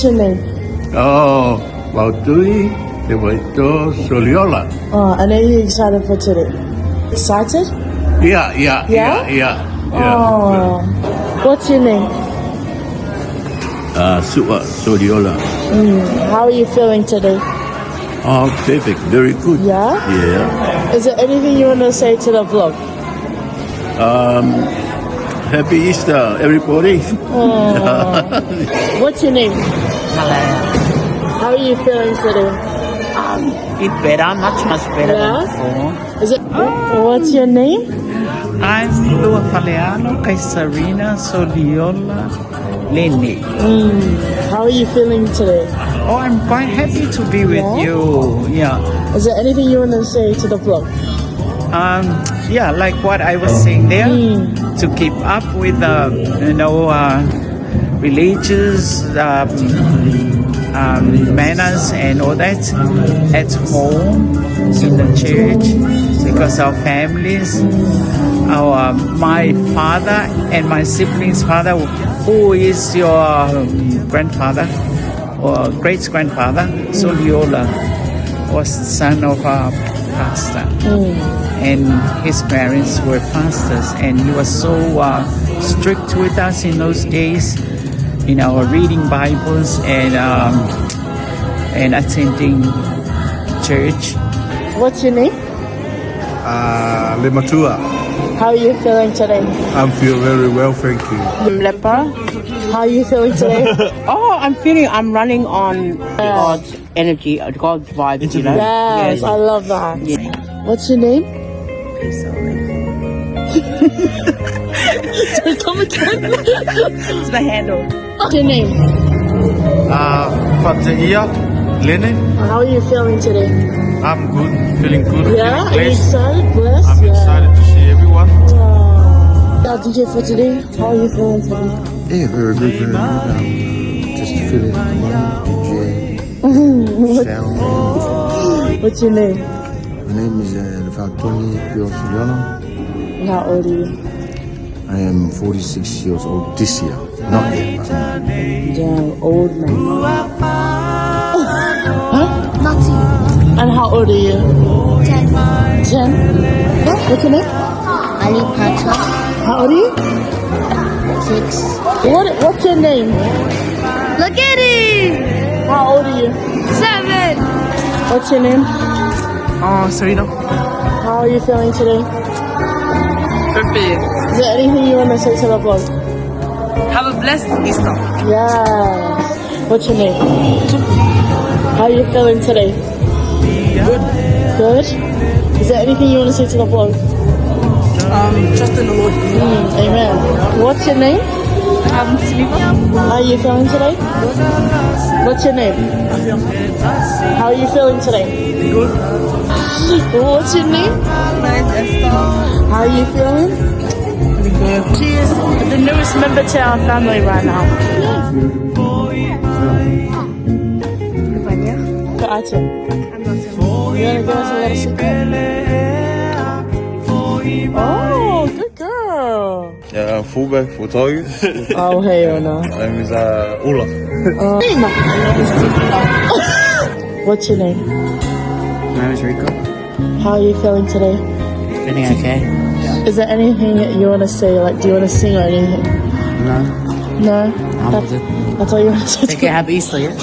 What's your name? Oh, Lotu, Soliola. Oh, and are you excited for today? Excited? Yeah. Oh. What's your name? Soliola. How are you feeling today? Oh, perfect. Very good. Yeah? Yeah. Is there anything you want to say to the vlog? Happy Easter, everybody. What's your name? Malaya. How are you feeling today? Bit better, much better Yeah? than before. Is it? What's your name? I'm Lua Faleano, Kaisarina, Soliola, Lene. How are you feeling today? Oh, I'm quite happy to be with Yeah? you. Yeah. Is there anything you want to say to the vlog? Yeah, like what I was saying there, to keep up with religious manners and all that at home, in the church, because our families, my father and my siblings' father, who is your grandfather or great-grandfather, Soliola, was son of a pastor. And his parents were pastors, and he was so strict with us in those days, in our reading Bibles and attending church. What's your name? Lematua. How are you feeling today? I feel very well, thank you. Leper. How are you feeling today? I'm running on God's energy, God's vibes, you know? Yes, I love that. What's your name? Sorry, come again. It's my handle. What's your name? Fatahia, Lenny. How are you feeling today? I'm good, feeling good. Yeah? Are feeling you blessed. excited? Blessed? I'm excited to see everyone. Yeah, DJ for today. How are you feeling today? Yeah, very good, very good. Just feeling at the moment, sound. What's your name? My name is Tony Soliola. How old are you? I am 46 years old this year. Not yet, but Damn, old man. And how old are you? 10. 10? What's your name? Alii.Happy. How old are you? 6. What's your name? Look at it! How old are you? 7. What's your name? Serena. How are you feeling today? Perfect. Is there anything you want to say to the vlog? Have a blessed Easter. Yes. What's your name? How are you feeling today? Good. Good? Is there anything you want to say to the vlog? Trust in the Lord. Amen. What's your name? Siliva. How are you feeling today? What's your name? How are you feeling today? Good. What's your name? My name's Esther. How are you feeling? She is the newest member to our family right now. The item. You want to give us a little secret? Oh, good girl. Fullback for Tigers. Oh, hell no. My name is Ola. What's your name? My name is Rico. How are you feeling today? Feeling okay? Is there anything that you want to say? Like, do you want to sing or anything? No. No? I'm good. That's all you want to say? Take care. Happy Easter, yeah?